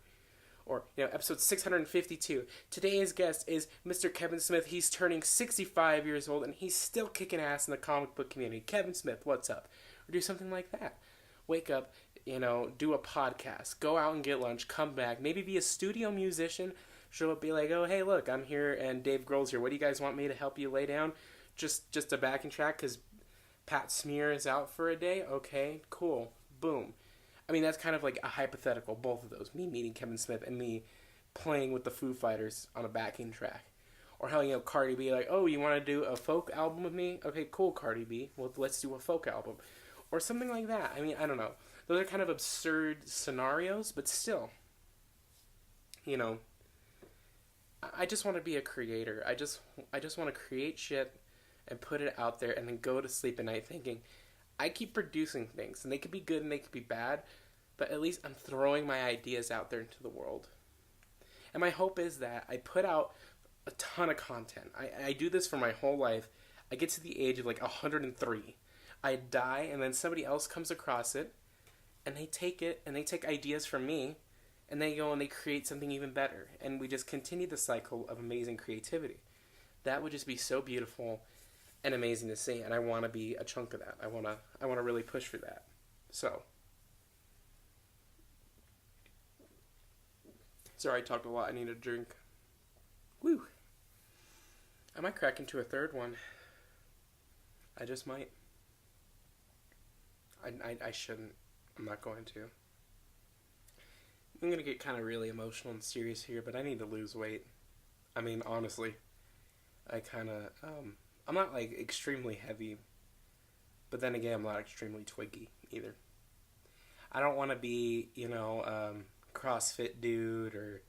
Or, episode 652. Today's guest is Mr. Kevin Smith. He's turning 65 years old, and he's still kicking ass in the comic book community. Kevin Smith, what's up? Or do something like that. Wake up, do a podcast. Go out and get lunch. Come back. Maybe be a studio musician. Show up, be like, oh, hey, look, I'm here, and Dave Grohl's here. What do you guys want me to help you lay down? Just a backing track, because Pat Smear is out for a day? Okay, cool. Boom. I mean, that's kind of like a hypothetical, both of those. Me meeting Kevin Smith and me playing with the Foo Fighters on a backing track. Or how, Cardi B, like, oh, you want to do a folk album with me? Okay, cool, Cardi B. Well, let's do a folk album. Or something like that. I mean, I don't know. Those are kind of absurd scenarios, but still. I just want to be a creator. I just want to create shit and put it out there and then go to sleep at night thinking, I keep producing things, and they could be good and they could be bad, but at least I'm throwing my ideas out there into the world. And my hope is that I put out a ton of content. I do this for my whole life. I get to the age of like 103. I die, and then somebody else comes across it, and they take it, and they take ideas from me, and they go and they create something even better. And we just continue the cycle of amazing creativity. That would just be so beautiful and amazing to see, and I want to be a chunk of that. I want to really push for that. So, sorry, I talked a lot. I need a drink. Woo! I might crack into a third one. I just might. I shouldn't. I'm not going to. I'm going to get kind of really emotional and serious here, but I need to lose weight. I mean, honestly. I kind of, I'm not like extremely heavy, but then again, I'm not extremely twiggy either. I don't want to be, CrossFit dude or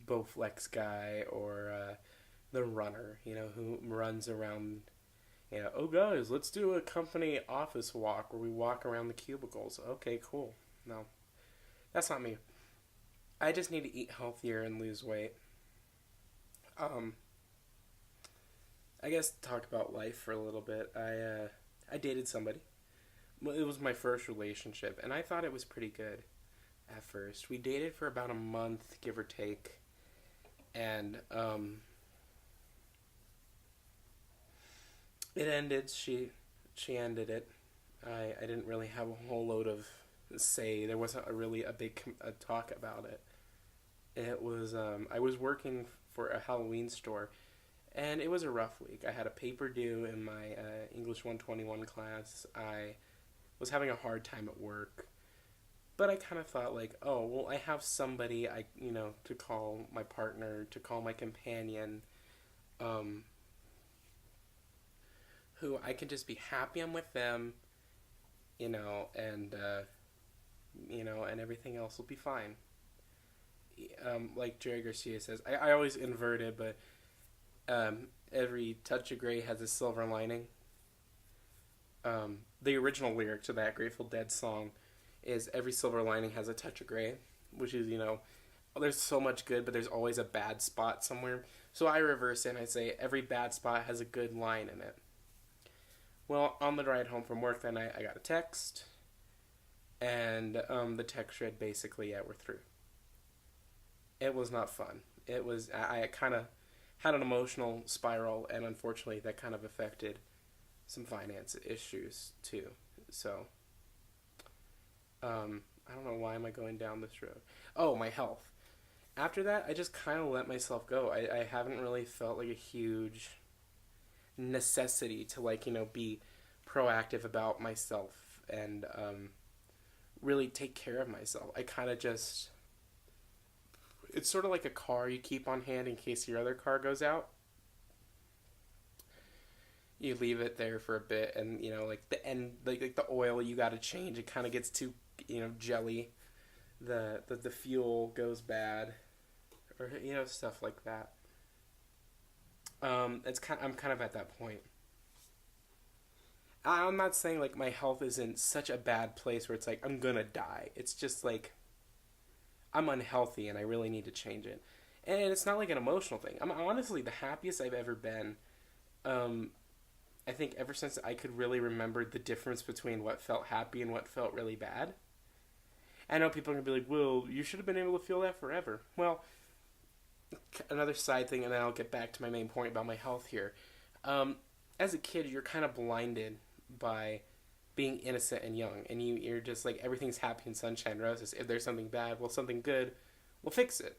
Bowflex guy or the runner, who runs around, oh guys, let's do a company office walk where we walk around the cubicles. Okay, cool. No, that's not me. I just need to eat healthier and lose weight. I guess talk about life for a little bit. I dated somebody. Well, it was my first relationship, and I thought it was pretty good at first. We dated for about a month, give or take, and it ended. She ended it. I didn't really have a whole load of say. There wasn't a big talk about it. It was I was working for a Halloween store. And it was a rough week. I had a paper due in my English 121 class. I was having a hard time at work. But I kind of thought like, oh, well, I have somebody to call my partner, to call my companion, who I can just be happy I'm with them, and everything else will be fine. Like Jerry Garcia says, I always invert it, but every touch of gray has a silver lining. The original lyric to that Grateful Dead song is every silver lining has a touch of gray, which is, there's so much good, but there's always a bad spot somewhere. So I reverse it and I say every bad spot has a good line in it. Well, on the ride home from work that night, I got a text, and the text read basically, yeah, we're through. It was not fun. It was, I kind of had an emotional spiral, and unfortunately that kind of affected some finance issues too. So, I don't know why am I going down this road. Oh, my health. After that, I just kind of let myself go. I haven't really felt like a huge necessity to like be proactive about myself and really take care of myself. I kind of just it's sort of like a car you keep on hand in case your other car goes out. You leave it there for a bit, and like the end, like the oil you got to change. It kind of gets too jelly. The fuel goes bad, or stuff like that. I'm kind of at that point. I'm not saying like my health is in such a bad place where it's like I'm gonna die. It's just like I'm unhealthy and I really need to change it. And it's not like an emotional thing. I'm honestly the happiest I've ever been. Um, I think ever since I could really remember the difference between what felt happy and what felt really bad. I know people are gonna be like, "Well, you should have been able to feel that forever." Well, another side thing, and then I'll get back to my main point about my health here. As a kid, you're kind of blinded by being innocent and young, and you're just like everything's happy and sunshine roses. If there's something bad, well, something good, we'll fix it.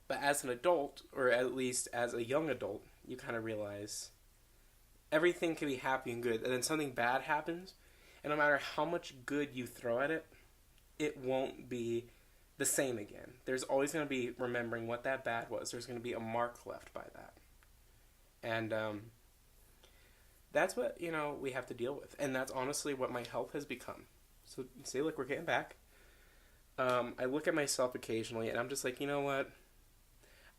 But as an adult, or at least as a young adult, you kind of realize everything can be happy and good, and then something bad happens, and no matter how much good you throw at it, it won't be the same again. There's always going to be remembering what that bad was. There's going to be a mark left by that. And that's what, we have to deal with. And that's honestly what my health has become. So, see, look, we're getting back. I look at myself occasionally and I'm just like, you know what?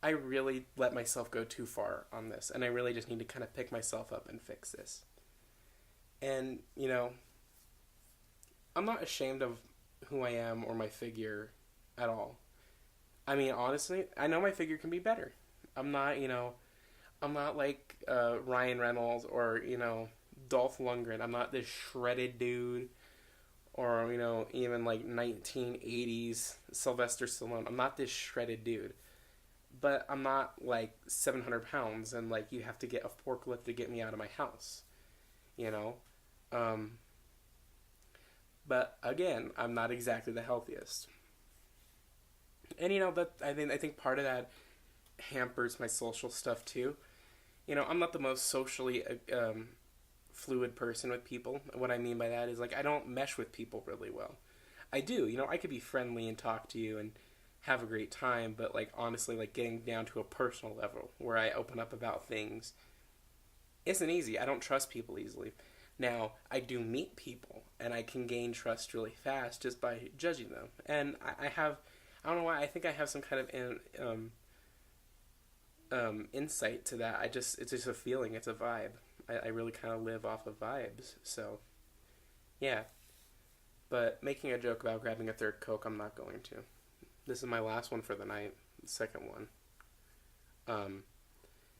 I really let myself go too far on this. And I really just need to kind of pick myself up and fix this. And, I'm not ashamed of who I am or my figure at all. I mean, honestly, I know my figure can be better. I'm not, I'm not like Ryan Reynolds or, Dolph Lundgren. I'm not this shredded dude or, even like 1980s Sylvester Stallone. I'm not this shredded dude. But I'm not like 700 pounds and like you have to get a forklift to get me out of my house. You know? But again, I'm not exactly the healthiest. And that I think part of that hampers my social stuff too. I'm not the most socially fluid person with people. What I mean by that is like I don't mesh with people really well. I do, I could be friendly and talk to you and have a great time, but like honestly, like getting down to a personal level where I open up about things isn't easy. I don't trust people easily. Now, I do meet people, and I can gain trust really fast just by judging them. And I don't know why, I think I have some kind of insight to that. It's just a feeling, it's a vibe. I really kind of live off of vibes, so, yeah. But making a joke about grabbing a third Coke, I'm not going to. This is my last one for the night, the second one.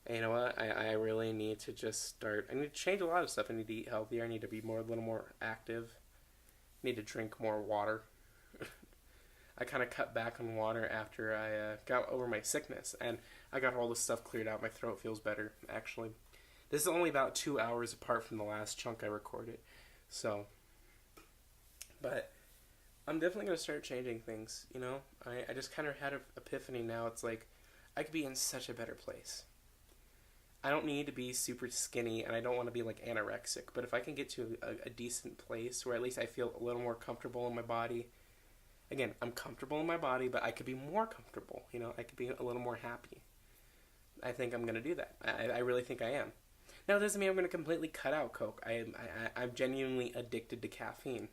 And you know what? I really need to just start. I need to change a lot of stuff. I need to eat healthier. I need to be a little more active. I need to drink more water. I kind of cut back on water after I got over my sickness, and I got all this stuff cleared out. My throat feels better, actually. This is only about 2 hours apart from the last chunk I recorded, so. But I'm definitely going to start changing things, I just kind of had an epiphany now. It's like, I could be in such a better place. I don't need to be super skinny, and I don't want to be, like, anorexic. But if I can get to a decent place where at least I feel a little more comfortable in my body. Again, I'm comfortable in my body, but I could be more comfortable. I could be a little more happy. I think I'm going to do that. I really think I am. Now, it doesn't mean I'm going to completely cut out Coke. I'm genuinely addicted to caffeine.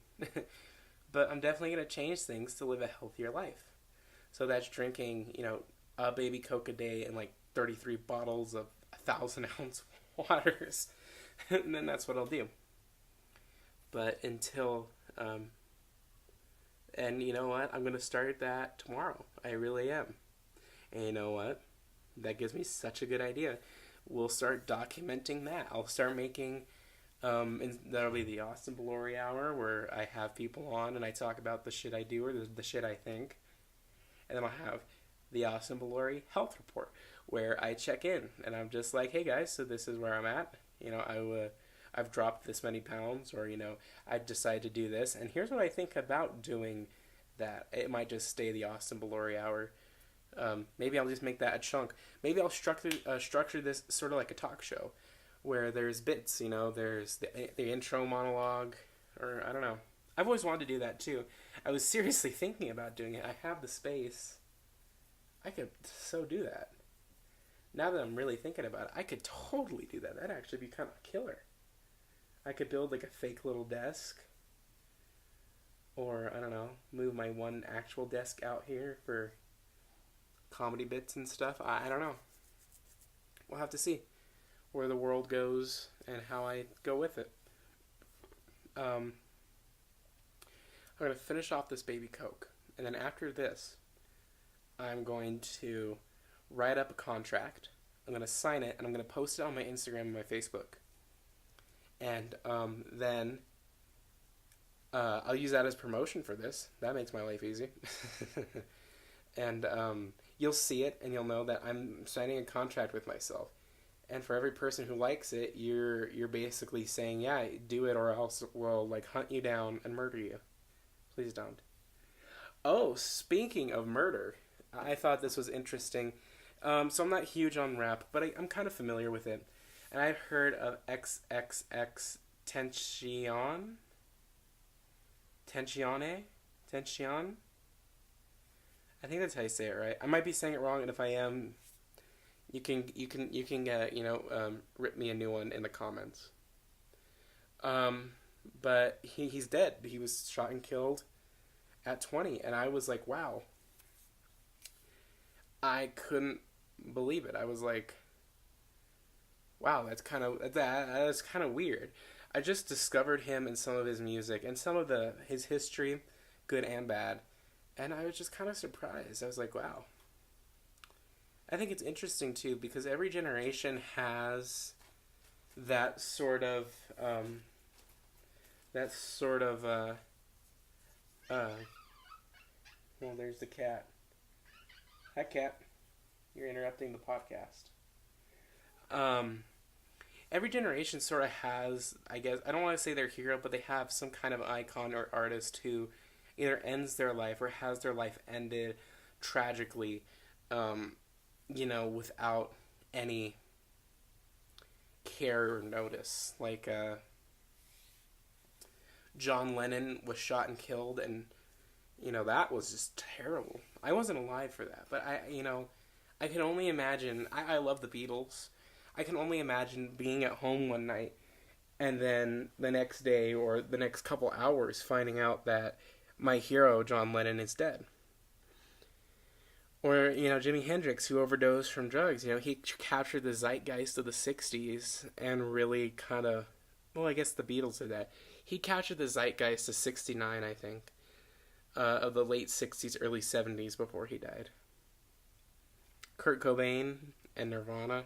But I'm definitely going to change things to live a healthier life. So that's drinking, a baby Coke a day and like 33 bottles of 1,000-ounce waters. And then that's what I'll do. But until, and you know what? I'm going to start that tomorrow. I really am. And you know what? That gives me such a good idea. We'll start documenting that. I'll start making... and that'll be the Austin Belore Hour, where I have people on and I talk about the shit I do or the shit I think. And then I'll have the Austin Belore Health Report, where I check in and I'm just like, hey guys, so this is where I'm at. I've dropped this many pounds, or I decided to do this, and here's what I think about doing that. It might just stay the Austin Belore Hour. Maybe I'll just make that a chunk. Maybe I'll structure this sort of like a talk show, where there's bits. There's the intro monologue, or I don't know. I've always wanted to do that too. I was seriously thinking about doing it. I have the space. I could so do that. Now that I'm really thinking about it, I could totally do that. That'd actually be kind of killer. I could build like a fake little desk. Or, I don't know, move my one actual desk out here for comedy bits and stuff. I don't know. We'll have to see where the world goes and how I go with it. I'm going to finish off this baby Coke. And then after this, I'm going to write up a contract. I'm going to sign it, and I'm going to post it on my Instagram and my Facebook. And then I'll use that as promotion for this. That makes my life easy. And you'll see it, and you'll know that I'm signing a contract with myself. And for every person who likes it, you're basically saying, yeah, do it, or else we'll hunt you down and murder you. Please don't. Oh, speaking of murder, I thought this was interesting. So I'm not huge on rap, but I'm kind of familiar with it. And I've heard of XXX Tencion. Tencion? I think that's how you say it, right? I might be saying it wrong, and if I am, you can rip me a new one in the comments. But he's dead. He was shot and killed at 20, and I was like, wow. I couldn't believe it. I was like, wow, that's kind of weird. I just discovered him in some of his music and some of his history, good and bad, and I was just kind of surprised. I was like, wow. I think it's interesting too because every generation has that sort of well, there's the cat. Hi, cat. You're interrupting the podcast. Every generation sort of has, I guess, I don't want to say their hero, but they have some kind of icon or artist who either ends their life or has their life ended tragically, without any care or notice. Like, John Lennon was shot and killed, and, that was just terrible. I wasn't alive for that, but I can only imagine, I love the Beatles. I can only imagine being at home one night and then the next day or the next couple hours finding out that my hero, John Lennon, is dead. Or, Jimi Hendrix, who overdosed from drugs. He captured the zeitgeist of the 60s and really kind of, well, I guess the Beatles did that. He captured the zeitgeist of 69, I think, of the late 60s, early 70s before he died. Kurt Cobain and Nirvana.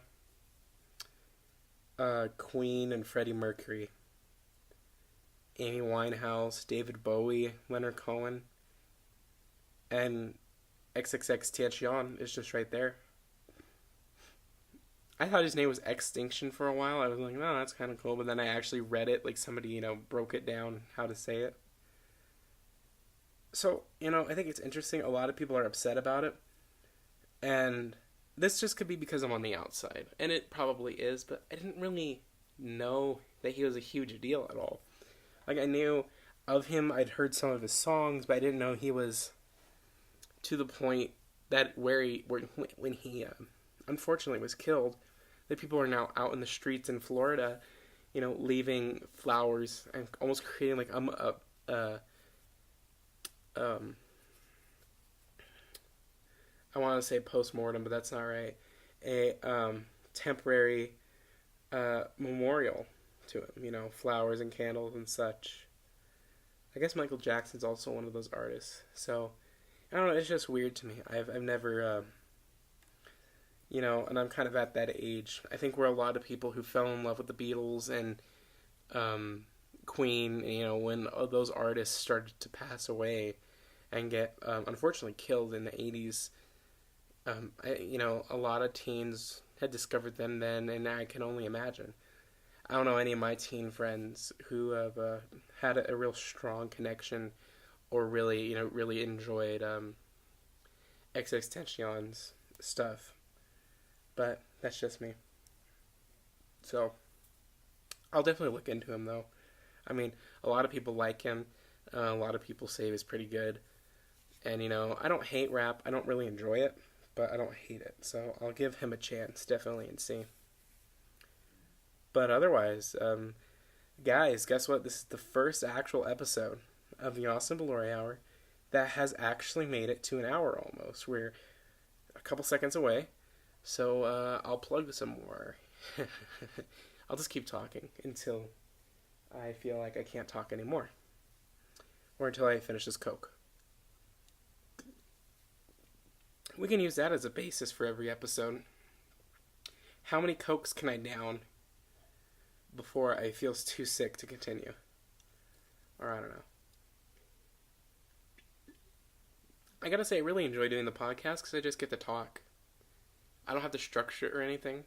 Queen and Freddie Mercury, Amy Winehouse, David Bowie, Leonard Cohen, and XXXTentacion is just right there. I thought his name was Extinction for a while. I was like, no, that's kind of cool, but then I actually read it, like somebody, broke it down how to say it. So, I think it's interesting. A lot of people are upset about it, and this just could be because I'm on the outside, and it probably is, but I didn't really know that he was a huge deal at all. Like, I knew of him, I'd heard some of his songs, but I didn't know he was to the point that when he unfortunately was killed, that people are now out in the streets in Florida, leaving flowers and almost creating like I want to say post-mortem, but that's not right. A temporary memorial to him, flowers and candles and such. I guess Michael Jackson's also one of those artists. So, I don't know, it's just weird to me. I've never, and I'm kind of at that age. I think we're a lot of people who fell in love with the Beatles and Queen, when those artists started to pass away and get, unfortunately, killed in the 80s. A lot of teens had discovered them then, and I can only imagine. I don't know any of my teen friends who have had a real strong connection or really, really enjoyed XXXTentacion's stuff. But that's just me. So I'll definitely look into him though. I mean, a lot of people like him. A lot of people say he's pretty good. And I don't hate rap. I don't really enjoy it, but I don't hate it. So I'll give him a chance, definitely, and see. But otherwise, guys, guess what? This is the first actual episode of the Austin Belore Hour that has actually made it to an hour almost. We're a couple seconds away. So I'll plug some more. I'll just keep talking until I feel like I can't talk anymore. Or until I finish this Coke. We can use that as a basis for every episode. How many Cokes can I down before I feel too sick to continue? Or I don't know. I gotta say, I really enjoy doing the podcast because I just get to talk. I don't have to structure or anything.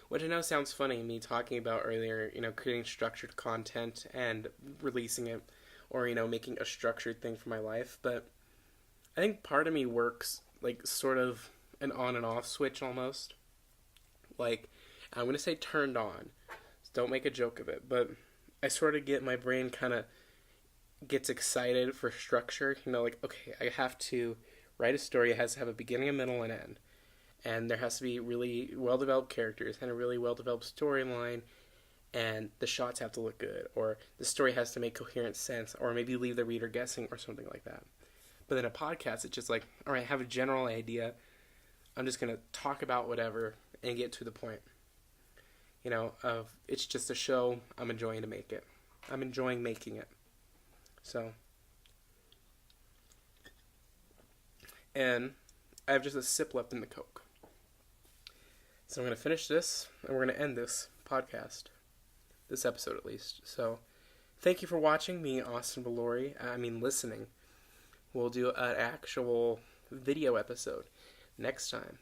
Which I know sounds funny, me talking about earlier, creating structured content and releasing it. Or, making a structured thing for my life. But I think part of me works like sort of an on and off switch almost. Like, I'm going to say turned on. So don't make a joke of it. But I sort of get, my brain kind of gets excited for structure. Like, okay, I have to write a story. It has to have a beginning, a middle, and end. And there has to be really well-developed characters and a really well-developed storyline. And the shots have to look good, or the story has to make coherent sense, or maybe leave the reader guessing, or something like that. But in a podcast, it's just like, all right, I have a general idea. I'm just going to talk about whatever and get to the point. It's just a show. I'm enjoying to make it. I'm enjoying making it. So, and I have just a sip left in the Coke. So I'm going to finish this, and we're going to end this podcast. This episode, at least. So, thank you for watching me, Austin Belore. Listening. We'll do an actual video episode next time.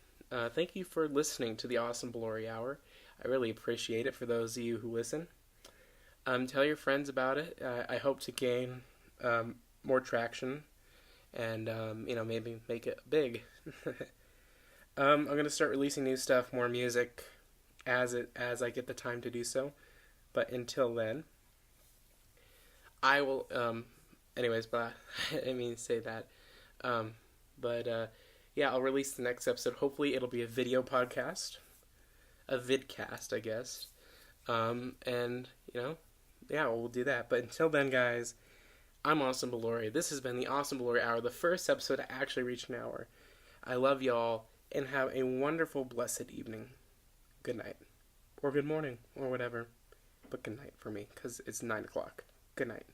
Thank you for listening to the Austin Belore Hour. I really appreciate it for those of you who listen. Tell your friends about it. I hope to gain more traction and, maybe make it big. I'm going to start releasing new stuff, more music, as I get the time to do so. But until then, I will, anyways, but I didn't mean to say that. Yeah, I'll release the next episode. Hopefully it'll be a video podcast. A vidcast, I guess. Yeah, we'll do that. But until then, guys, I'm Austin Belore. This has been the Austin Belore Hour, the first episode to actually reach an hour. I love y'all, and have a wonderful, blessed evening. Good night. Or good morning, or whatever. But good night for me, because it's 9 o'clock. Good night.